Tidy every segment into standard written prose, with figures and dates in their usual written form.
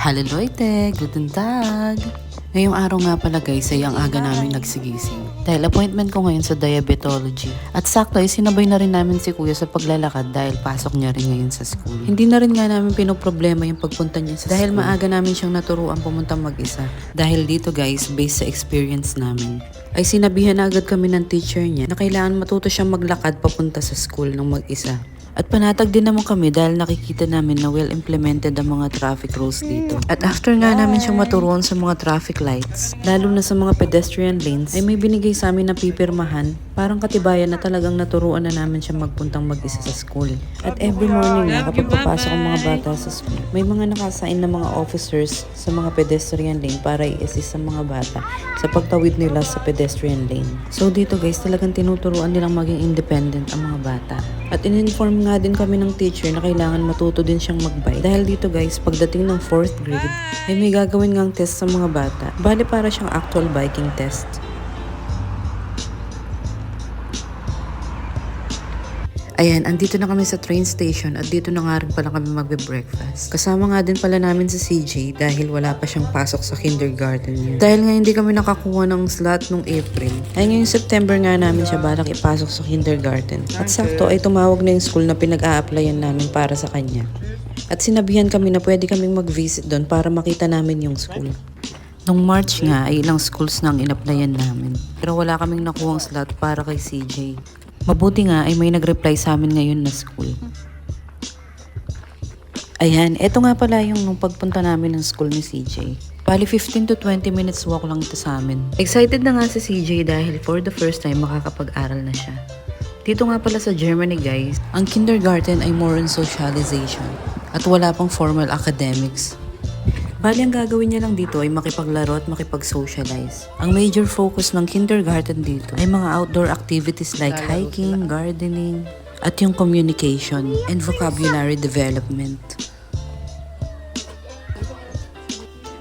Hallo Leute, guten Tag! Ngayong araw nga pala guys ay ang aga namin nagsigising. Dahil appointment ko ngayon sa diabetology. At sakto ay sinabay na rin namin si kuya sa paglalakad dahil pasok niya rin ngayon sa school. Hindi na rin nga namin pinoproblema yung pagpunta niya sa dahil school. Dahil maaga namin siyang naturuan pumunta mag-isa. Dahil dito guys, based sa experience namin, ay sinabihan na agad kami ng teacher niya na kailangan matuto siyang maglakad papunta sa school ng mag-isa. At panatag din naman kami dahil nakikita namin na well implemented ang mga traffic rules dito. At after nga namin siyang maturuan sa mga traffic lights, lalo na sa mga pedestrian lanes, ay may binigay sa amin na pipirmahan, parang katibayan na talagang naturuan na namin siya magpuntang mag-isa sa school. At every morning na kapag papasok ang mga bata sa school, may mga nakasain na mga officers sa mga pedestrian lane para i-assist sa mga bata sa pagtawid nila sa pedestrian lane. So dito guys, talagang tinuturuan nilang maging independent ang mga bata. At in-inform nga din kami ng teacher na kailangan matuto din siyang magbike. Dahil dito guys, pagdating ng 4th grade, ay may gagawin ngang test sa mga bata. Bale para siyang actual biking test. Ayan, andito na kami sa train station at dito na nga rin pala kami magbe-breakfast. Kasama nga din pala namin si CJ dahil wala pa siyang pasok sa kindergarten niya. Dahil nga hindi kami nakakuha ng slot nung April, ay ngayong September nga namin siya balak ipasok sa kindergarten. At sakto ay tumawag na yung school na pinag-a-applyan namin para sa kanya. At sinabihan kami na pwede kaming mag-visit doon para makita namin yung school. Nung March nga ay ilang schools nang in-applyan namin. Pero wala kaming nakuhang slot para kay CJ. Mabuti nga ay may nag-reply sa amin ngayon na school. Ayan, eto nga pala yung nung pagpunta namin ng school ni CJ. Bali 15 to 20 minutes walk lang ito sa amin. Excited na nga si CJ dahil for the first time makakapag-aral na siya. Dito nga pala sa Germany guys, ang kindergarten ay more on socialization at wala pang formal academics. Bali ang gagawin niya lang dito ay makipaglaro at makipag-socialize. Ang major focus ng kindergarten dito ay mga outdoor activities like hiking, gardening, at yung communication and vocabulary development.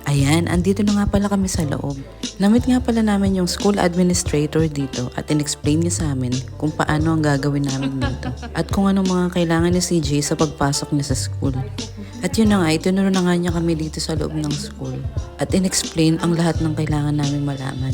Ayan, andito na nga pala kami sa loob. Namit nga pala namin yung school administrator dito at in-explain niya sa amin kung paano ang gagawin namin dito at kung anong mga kailangan ni CJ sa pagpasok niya sa school. At yun na nga, itinuro na nga niya kami dito sa loob ng school at in-explain ang lahat ng kailangan namin malaman.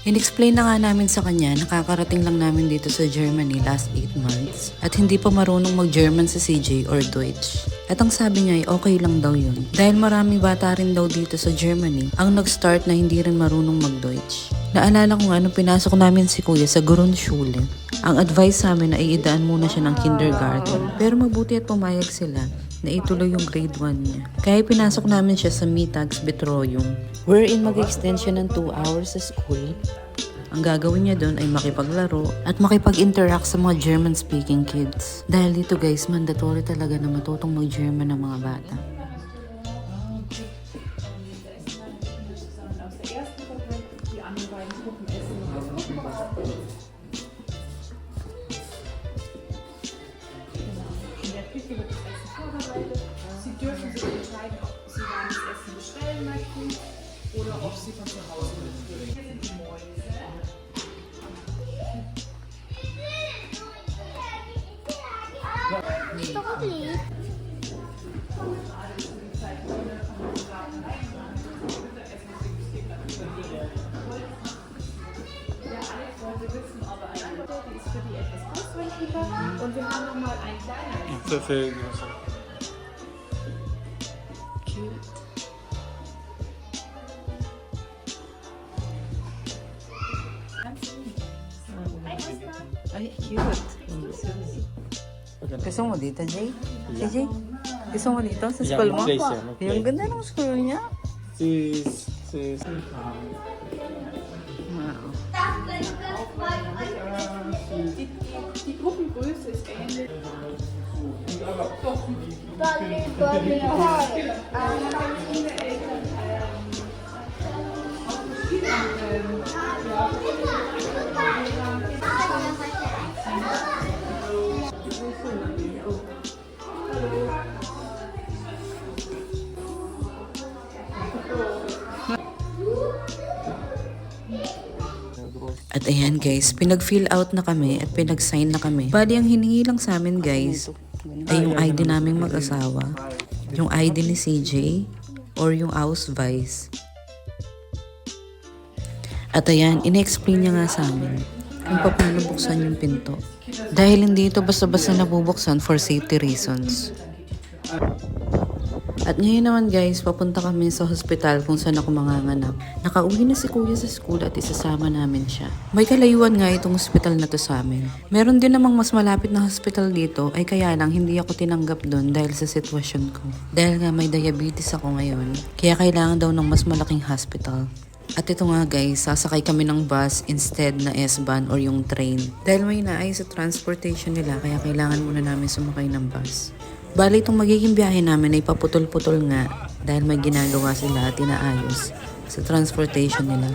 In-explain na nga namin sa kanya na kakarating lang namin dito sa Germany last 8 months at hindi pa marunong mag-German sa CJ or Deutsch. At ang sabi niya ay okay lang daw yun dahil maraming bata rin daw dito sa Germany ang nag-start na hindi rin marunong mag-Deutsch. Naalala ko nga nung pinasok namin si Kuya sa Grundschule, ang advice sa amin ay idaan muna siya ng kindergarten. Pero mabuti at pumayag sila na ituloy yung grade 1 niya. Kaya pinasok namin siya sa Mittags Betreuung, wherein mag-extend siya ng 2 hours sa school. Ang gagawin niya doon ay makipaglaro at makipag-interact sa mga German-speaking kids. Dahil dito guys, mandatory talaga na matutong mag-German ng mga bata. Sie dürfen sich entscheiden, ob Sie dann das Essen bestellen möchten oder ob Sie von zu Hause mitbringen. Hier sind die Mäuse. Ist doch lieb. Der Alex wollte wissen, ob er eine die ist für die etwas kurzfristiger und wir haben noch mal ein kleines. Ay, cute. Gusto mo dito, Jay? Jay? Gusto mo dito sa school mo? Yung ganda ng school niya. Wow. Die Puppengröße ist ähnlich. At ayan guys, pinag-fill out na kami at pinag-sign na kami. Bali ang hiningi lang sa amin guys ay yung ID naming mag-asawa, yung ID ni CJ, or yung Ausweis. At ayan, ina-explain niya nga sa amin kung paano buksan yung pinto. Dahil hindi ito basta-basta nabubuksan for safety reasons. At ngayon naman guys, papunta kami sa hospital kung saan ako manganganak. Nakauwi na si kuya sa school at isasama namin siya. May kalayuan nga itong hospital na to sa amin. Meron din namang mas malapit na hospital dito, ay kaya lang hindi ako tinanggap doon dahil sa sitwasyon ko. Dahil nga may diabetes ako ngayon, kaya kailangan daw ng mas malaking hospital. At ito nga guys, sasakay kami ng bus instead na S-Bahn or yung train. Dahil may naayos sa transportation nila, kaya kailangan muna namin sumakay ng bus. Bali itong magiging biyahe namin ay paputol-putol nga dahil may ginagawa sila at inaayos sa transportation nila.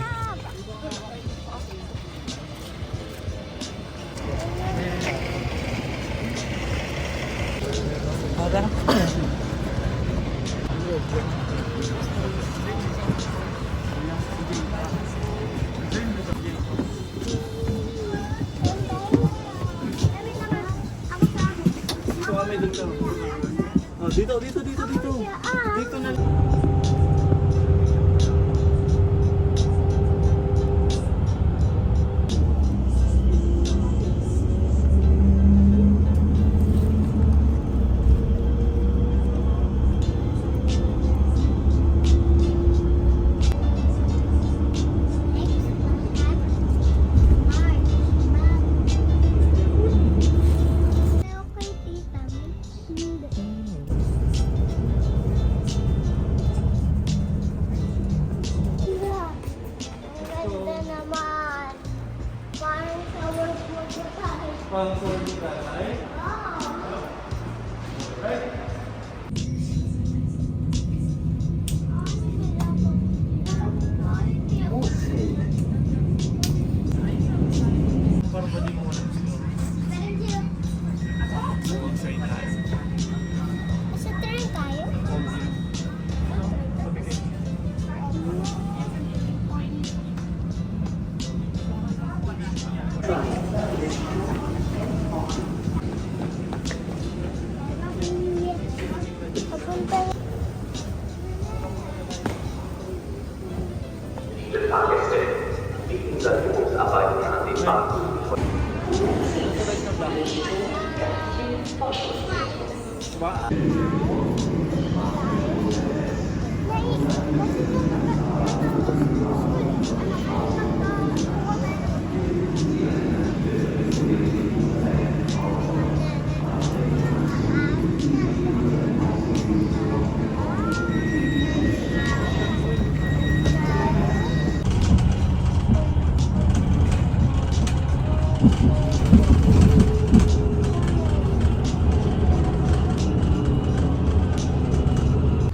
Oh, dito. Dito na.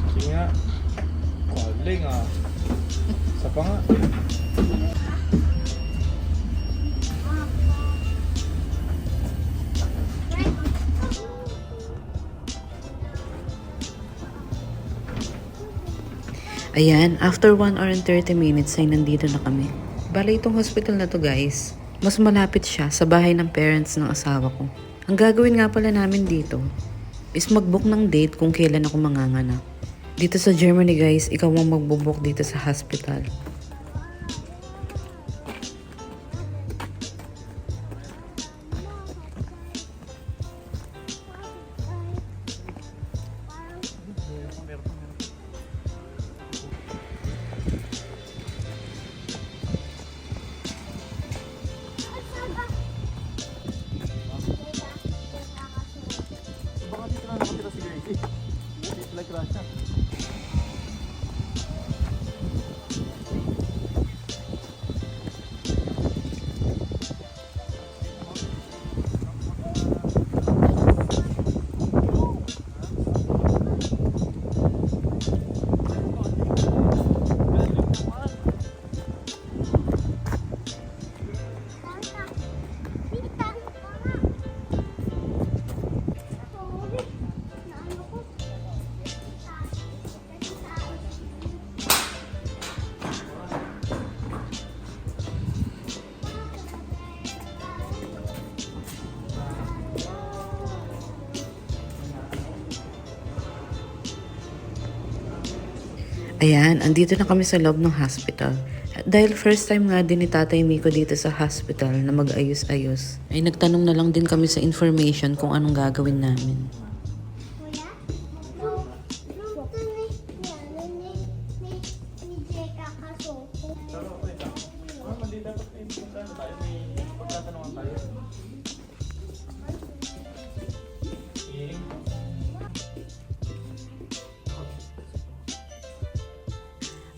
Sige nga. Galing ah. Isa pa nga. Ayan, after 1 hour and 30 minutes ay nandito na kami. Bale itong hospital na to guys, mas malapit siya sa bahay ng parents ng asawa ko. Ang gagawin nga pala namin dito is mag-book ng date kung kailan ako manganganak. Dito sa Germany guys, ikaw ang magbo-book dito sa hospital. Baka dito na nakatira si Gracie. Dito lang siya. Ayan, andito na kami sa loob ng hospital. At dahil first time nga din ni Tatay Miko dito sa hospital na mag-ayos-ayos, ay nagtanong na lang din kami sa information kung anong gagawin namin.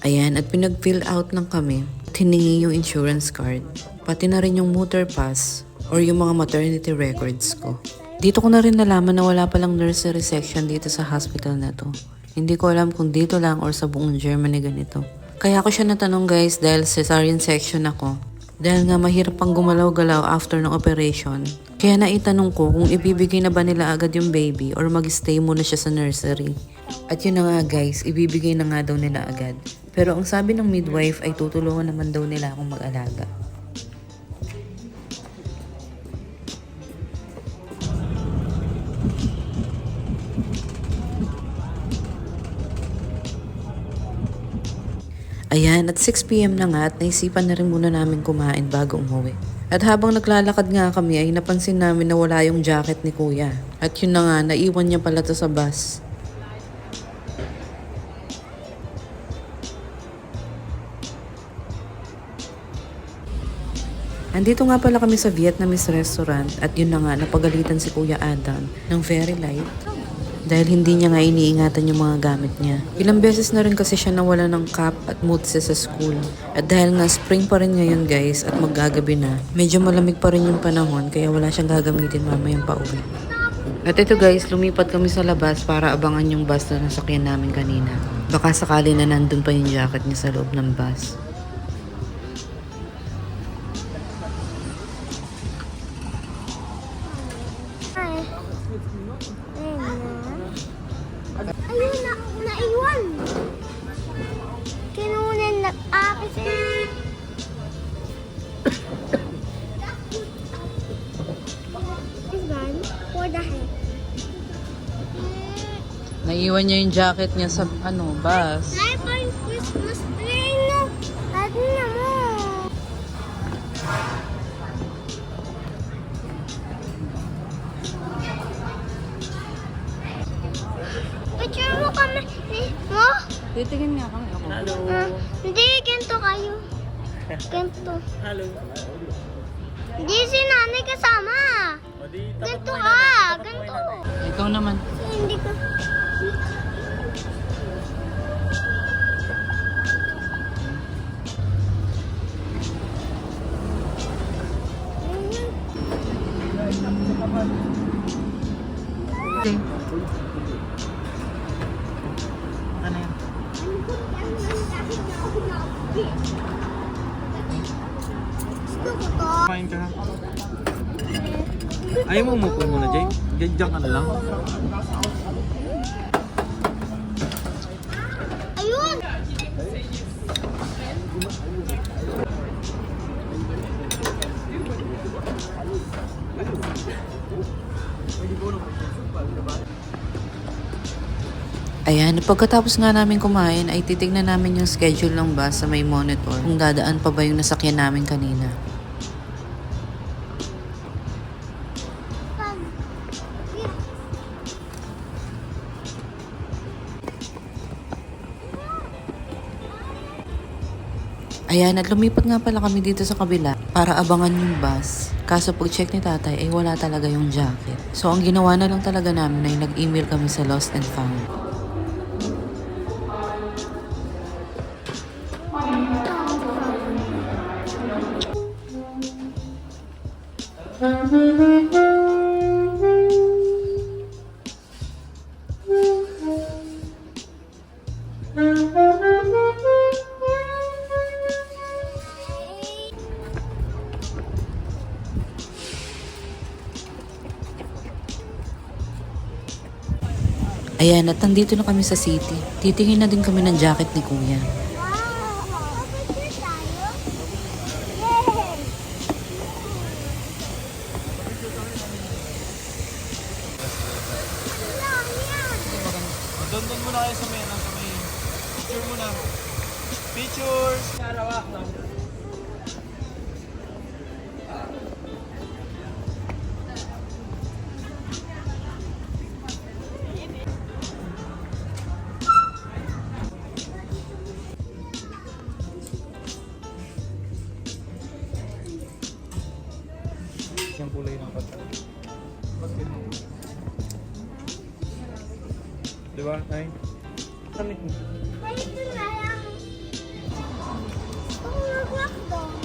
Ayan, at pinag-fill out lang kami at hiningi yung insurance card. Pati na rin yung motor pass or yung mga maternity records ko. Dito ko na rin nalaman na wala palang nursery section dito sa hospital na to. Hindi ko alam kung dito lang or sa buong Germany ganito. Kaya ako siya natanong guys dahil cesarean section ako. Dahil nga mahirap pang gumalaw-galaw after ng operation. Kaya naitanong ko kung ibibigay na ba nila agad yung baby or mag-stay muna siya sa nursery. At yun na nga guys, ibibigay na nga daw nila agad. Pero ang sabi ng midwife ay tutulungan naman daw nila akong mag-alaga. Ayan, at 6 PM na nga at naisipan na rin muna namin kumain bago umuwi. At habang naglalakad nga kami ay napansin namin na wala yung jacket ni Kuya. At yun na nga, naiwan niya pala to sa bus. Andito nga pala kami sa Vietnamese restaurant at yun na nga, napagalitan si Kuya Adam ng very light dahil hindi niya nga iniingatan yung mga gamit niya. Ilang beses na rin kasi siya nawala ng cap at mutse sa school. At dahil nga spring pa rin ngayon guys at maggagabi na, medyo malamig pa rin yung panahon kaya wala siyang gagamitin mamayang pauwi. At ito guys, lumipat kami sa labas para abangan yung bus na nasakyan namin kanina. Baka sakali na nandun pa yung jacket niya sa loob ng bus. Ayun na, naiwan. Kinunan na kasi. This one for the head. Naiwan niya yung jacket niya sa bus. Life on Christmas tree, no? Ano na mo? Picture mo kami mo? Titingin nga kami ako. Hello. Hindi, ganito kayo. Ganito. Hello. Hindi si nanay kasama. Ganito ka. Ganito. Ikaw naman. Hindi ko. Okay. Ano yan? Gusto ko to. Kumain ka na. Ayaw mo umupo muna, Jay. Diyan ka na lang. Ayun! Ayan, pagkatapos nga namin kumain ay titignan namin yung schedule ng bus sa may monitor kung dadaan pa ba yung nasakyan namin kanina. Ayan, at lumipat nga pala kami dito sa kabila para abangan yung bus. Kaso pag-check ni tatay ay wala talaga yung jacket. So ang ginawa na lang talaga namin ay nag-email kami sa Lost and Found. Ayan, at nandito na kami sa city. Titingin na din kami ng jacket ni Kuya. Wow! Picture tayo? Yay! Ano yan? Doon muna kayo sa may, picture muna. Pictures! Yung kulay ng pata. Diba, Tay? Samit mo. Ay, ito na lang. Kung nag-lock doon.